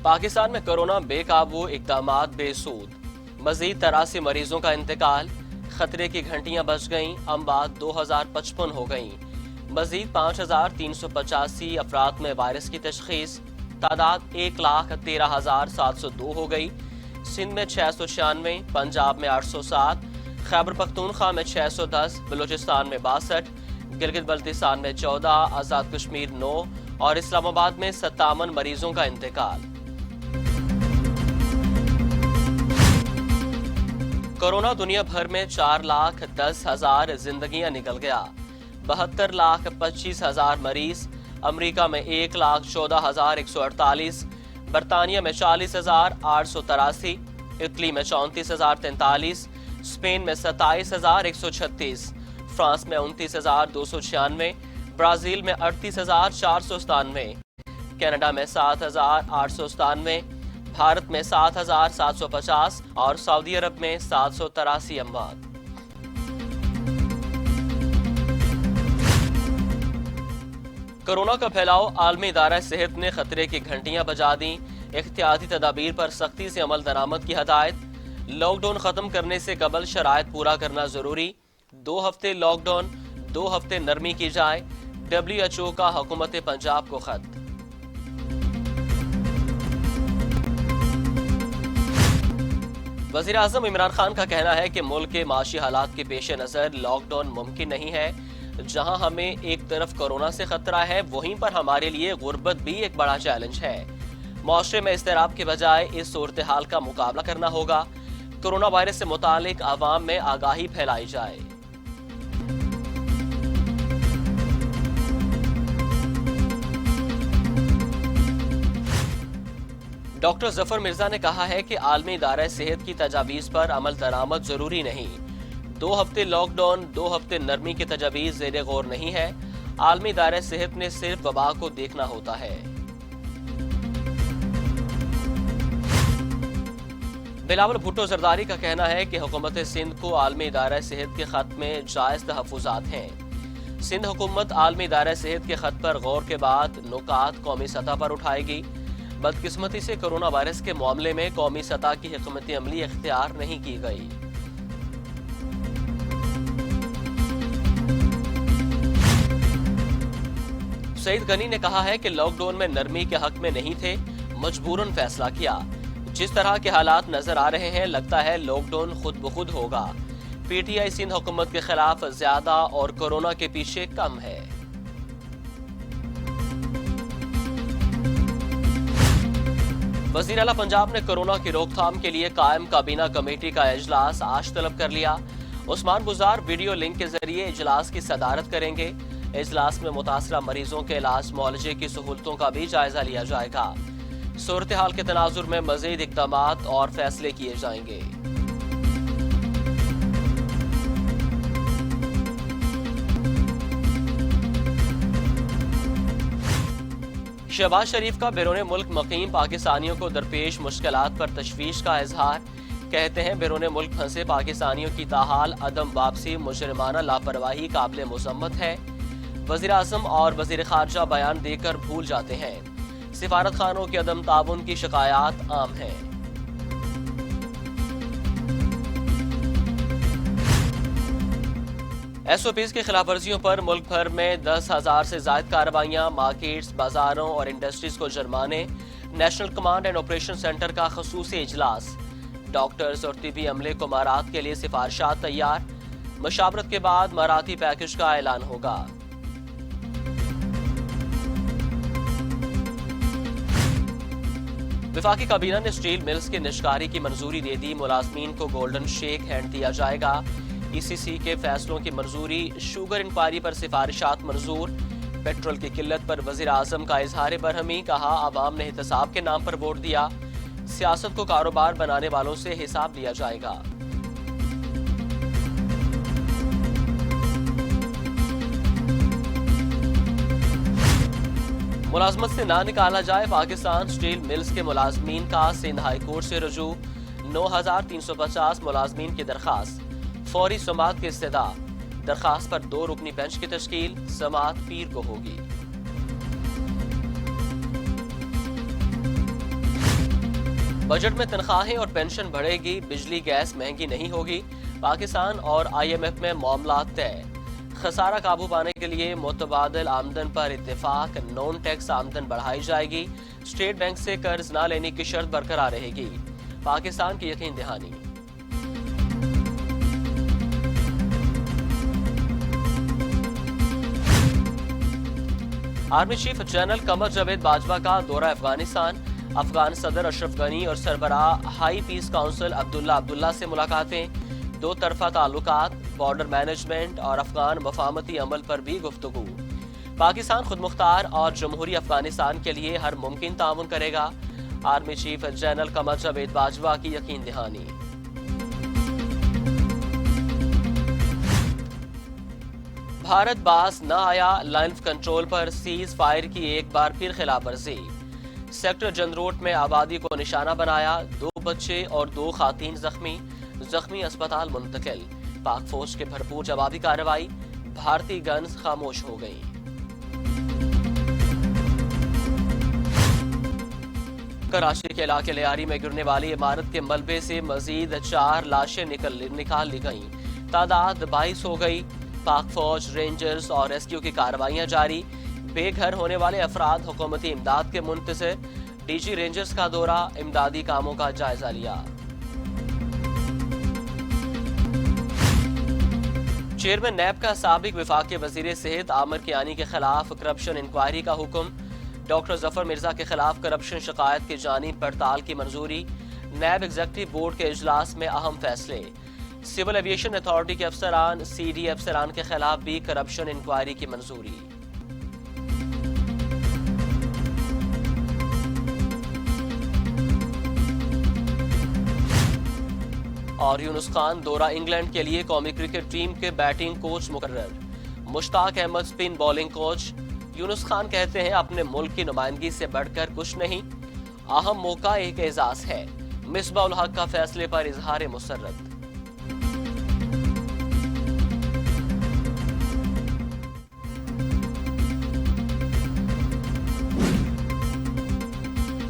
पाकिस्तान में कोरोना बेकाबू, इक़दामात बेसूद। मजीद 83 मरीजों का इंतकाल। खतरे की घंटियां बज गईं, अमवात 2055 हो गईं। मजीद 5385 अफराद में वायरस की तशखीस। तादाद 1,13,702 हो गई। सिंध में 696, पंजाब में 807, खैबर पख्तूनख्वा में 610, बलूचिस्तान में 62, गिलगित बल्तिस्तान में 14, आज़ाद कश्मीर 9 और इस्लामाबाद में 57 मरीजों का इंतकाल। कोरोना दुनिया भर में 4,10,000 जिंदगियां निकल गया। 72,25,000 मरीज। अमेरिका में 1,14,148, बरतानिया में 40,883, इटली में 34,043, स्पेन में 27,136, फ्रांस में 29,296, ब्राजील में 38,497, कनाडा में 7,897, भारत में 7,750 और सऊदी अरब में 783 अमवात। कोरोना का फैलाव, आलमी इदारा सेहत ने खतरे की घंटियां बजा दी। एहतियाती तदाबीर पर सख्ती से अमल दरामद की हदायत। लॉकडाउन खत्म करने से कबल शराइत पूरा करना जरूरी। 2 हफ्ते लॉकडाउन, 2 हफ्ते नरमी की जाए। WHO का हुकूमत पंजाब को खत। वज़ीर आज़म इमरान खान का कहना है कि मुल्क के माशी हालात के पेश नज़र लॉकडाउन मुमकिन नहीं है। जहां हमें एक तरफ कोरोना से खतरा है, वहीं पर हमारे लिए गुर्बत भी एक बड़ा चैलेंज है। मुआशरे में इज़्तिराब के बजाय इस सूरत हाल का मुकाबला करना होगा। कोरोना वायरस से मुतालिक आवाम में आगाही फैलाई जाए। डॉक्टर जफर मिर्जा ने कहा है कि आलमी इदारा सेहत की तजावीज़ पर अमल दरामद जरूरी नहीं। 2 हफ्ते लॉकडाउन, 2 हफ्ते नरमी की तजावीज़ ज़ेरे गौर नहीं है। आलमी इदारा सेहत ने सिर्फ वबा को देखना होता है। बिलावल भुट्टो जरदारी का कहना है कि हुकूमत सिंध को आलमी इदारा सेहत के खत में जायज़ तहफ़्फ़ुज़ात हैं। सिंध हुकूमत आलमी इदारा सेहत के खत पर गौर के बाद नुकात कौमी सतह पर उठाएगी। बदकिस्मती से कोरोना वायरस के मामले में कौमी सतह की हिकमत अमली इख्तियार नहीं की गई। सईद गनी ने कहा है कि लॉकडाउन में नरमी के हक में नहीं थे, मजबूरन फैसला किया। जिस तरह के हालात नजर आ रहे हैं, लगता है लॉकडाउन खुद ब खुद होगा। PTI सिंध हुकूमत के खिलाफ ज्यादा और कोरोना के पीछे कम है। वज़ीर आला पंजाब ने कोरोना की रोकथाम के लिए कायम काबीना कमेटी का इजलास आज तलब कर लिया। उस्मान बुज़ार वीडियो लिंक के जरिए इजलास की सदारत करेंगे। इजलास में मुतासरा मरीजों के इलाज मुआलजे की सहूलतों का भी जायजा लिया जाएगा। सूरत हाल के तनाजुर में मजीद इक़दामात और फैसले किए जाएंगे। शहबाज शरीफ का बैरून मुल्क मुकीम पाकिस्तानियों को दरपेश मुश्किलात पर तशवीश का इजहार। कहते हैं बैरून मुल्क फंसे पाकिस्तानियों की ताहाल अदम वापसी मुजरिमाना लापरवाही काबिल मुज़म्मत है। वज़ीर आज़म और वज़ीर ख़ारजा बयान देकर भूल जाते हैं। सिफारत खानों के अदम ताउन की शिकायत आम है। SOPs की खिलाफ वर्जियों पर मुल्क भर में 10,000 से ज्यादा कार्रवाइयां। मार्केट्स, बाजारों और इंडस्ट्रीज को जुर्माने। National command and operation centre का खसूसी इजलास। डॉक्टर्स और तिबी अमले को मारात के लिए सिफारिशात तैयार। मशावरत के बाद मराठी पैकेज का ऐलान होगा। वफाकी काबीना ने स्टील मिल्स के निष्कारी की मंजूरी दे दी। मुलाजमीन को गोल्डन शेक हैंड दिया जाएगा। ECC के फैसलों की मंजूरी। शुगर इंक्वायरी पर सिफारिशात मंजूर। पेट्रोल की किल्लत पर वज़ीर आज़म का इजहार बरहमी। कहा आवाम ने एहतसाब के नाम पर वोट दिया। सियासत को कारोबार बनाने वालों से हिसाब लिया जाएगा। मुलाजमत से ना निकाला जाए पाकिस्तान स्टील मिल्स के मुलाजमीन का सिंध हाई कोर्ट से रुजू। 9,350 मुलाजमीन की दरखास्त। फौरी समाअत की इस्तदा। दरखास्त पर 2 रुकनी बेंच की तश्कील। समाअत पीर को होगी। بجٹ میں تنخواہیں اور پینشن بڑھے گی، بجلی گیس مہنگی نہیں ہوگی، پاکستان اور آئی ایم ایف میں معاملات طے۔ خسارہ قابو پانے کے لیے متبادل آمدن پر اتفاق، نون ٹیکس آمدن بڑھائی جائے گی، اسٹیٹ بینک سے قرض نہ لینے کی شرط برقرار رہے گی، پاکستان کی یقین دہانی۔ Army chief general Qamar Javed Bajwa کا دورہ افغانستان، افغان صدر اشرف غنی اور سربراہ ہائی پیس کونسل عبداللہ سے ملاقاتیں، دو طرفہ تعلقات، بارڈر مینجمنٹ اور افغان مفاہمتی عمل پر بھی گفتگو۔ پاکستان خود مختار اور جمہوری افغانستان کے لیے ہر ممکن تعاون کرے گا، army chief general Qamar Javed Bajwa کی یقین دہانی۔ بھارت باز نہ آیا، لائن آف کنٹرول پر سیز فائر کی ایک بار پھر خلاف ورزی، سیکٹر جندروٹ میں آبادی کو نشانہ بنایا، 2 بچے اور 2 خواتین زخمی اسپتال منتقل، پاک فوج کے بھرپور جوابی کارروائی، بھارتی گنز خاموش ہو گئی۔ کراچی کے علاقے لیاری میں گرنے والی عمارت کے ملبے سے مزید 4 لاشیں نکال لی گئیں، تعداد 22 ہو گئی، پاک فوج، رینجرز اور ریسکیو کی کارروائیاں جاری، بے گھر ہونے والے افراد حکومتی امداد کے منتظر، ڈی جی رینجرز کا دورہ، امدادی کاموں کا جائزہ لیا۔ چیئرمین نیب کا سابق وفاقی وزیر صحت عامر کیانی کے خلاف کرپشن انکوائری کا حکم، ڈاکٹر ظفر مرزا کے خلاف کرپشن شکایت کی جانی پڑتال کی منظوری، نیب ایگزیکٹو بورڈ کے اجلاس میں اہم فیصلے، سول ایویشن اتھارٹی کے افسران، سی ڈی افسران کے خلاف بھی کرپشن انکوائری کی منظوری۔ اور یونس خان دورہ انگلینڈ کے لیے قومی کرکٹ ٹیم کے بیٹنگ کوچ مقرر، مشتاق احمد سپن بولنگ کوچ۔ یونس خان کہتے ہیں اپنے ملک کی نمائندگی سے بڑھ کر کچھ نہیں، اہم موقع ایک اعزاز ہے، مصباح الحق کا فیصلے پر اظہار مسرت۔